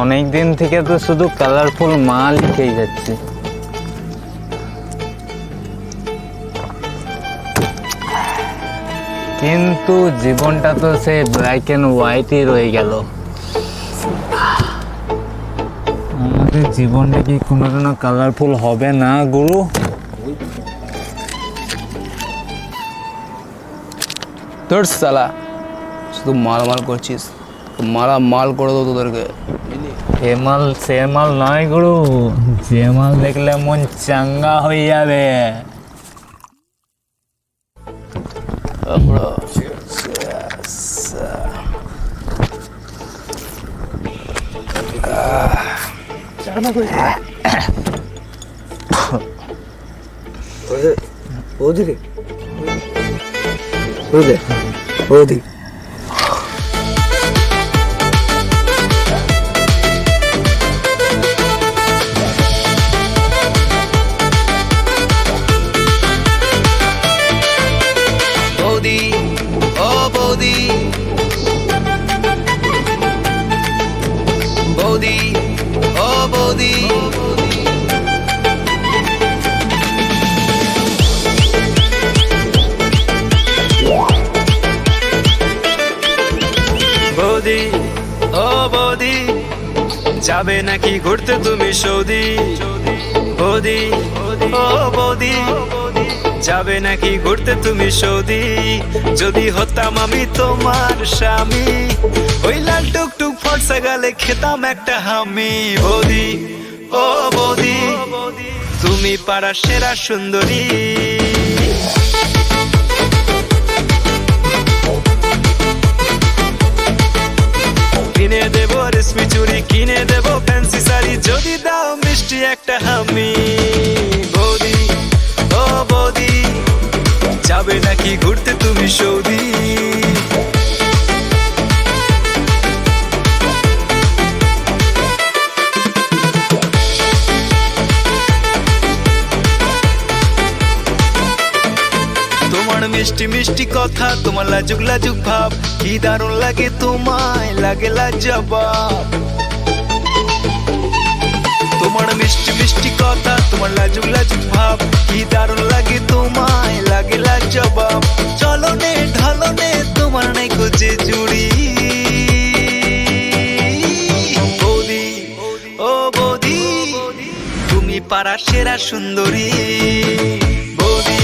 অনেক দিন থেকে তো শুধু কালারফুল মাল খেয়ে যাচ্ছে। কিন্তু জীবনটা তো সে ব্ল্যাক অ্যান্ড হোয়াইটই রয়ে গেল। আমাদের জীবনটা কি কোনোদিনও কালারফুল হবে না গুরু? তোর সালা শুধু মাল করছিস, মাল করে দেবো তোদেরকে। এ মাল সে মাল নয় গুরু, যে মাল দেখলে মন চাঙ্গা হয়ে যাবে। বৌদি, ও বৌদি, বৌদি, ও বৌদি, বৌদি, ও বৌদি, যাবে নাকি ঘুরতে তুমি সৌদি? বৌদি, ও বৌদি, যাবে নাকি ঘুরতে তুমি সৌদি? যদি হতাম আমি তোমার স্বামী, ওই লাল টুকটুক ফর্সা গালে খেতাম একটা হামি। বৌদি, ও বৌদি, তুমি পাড়ার সেরা সুন্দরী। কিনে দেবো রেশমি চুড়ি, কিনে দেবো ফ্যান্সি শাড়ি, যদি দাও মিষ্টি একটা হামি। বৌদি, ও বৌদি, যাবে নাকি ঘুরতে তুমি সৌদি? তোমার মিষ্টি মিষ্টি কথা, তোমার লাজুক লাজুক ভাব, কি দারুণ লাগে তোমায়, লাগে লাজবাব। তোমার মিষ্টি মিষ্টি কথা, তোমার লাজুক লাজুক ভাব, কি দারুণ লাগে তোমায়, লাগে লাজবাব। চলনে ঢলনে তোমার নাই খুঁজে জুড়ি। বৌদি, ও বৌদি, তুমি পাড়ার সেরা সুন্দরী। বৌদি,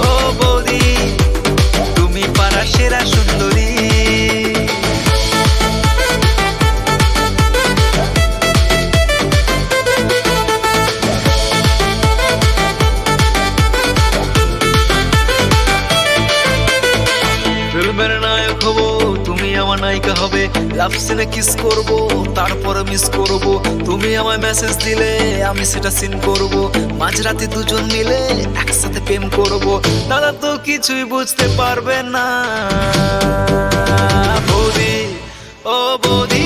ও বৌদি, তুমি পাড়ার সেরা সুন্দরী। ফিল্মের নায়ক হবো, তুমি আমার নায়িকা হবে। লাভ সিনে কিস করবো, তারপরে মিস করবো। তুমি আমায় মেসেজ দিলে আমি সেটা সিন করবো। মাঝরাতে দুজন মিলে একসাথে প্রেম করবো। দাদা তো কিছুই বুঝতে পারবে না। বৌদি, ও বৌদি,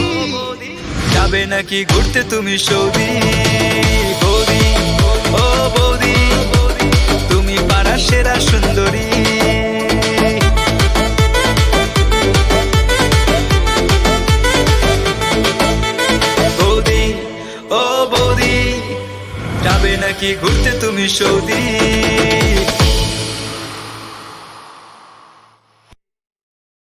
যাবে নাকি ঘুরতে তুমি সৌদি? বৌদি, ও বৌদি, তুমি পাড়ার সেরা সুন্দরী। বৌদি, ও বৌদি, যাবে নাকি ঘুরতে তুমি সৌদি?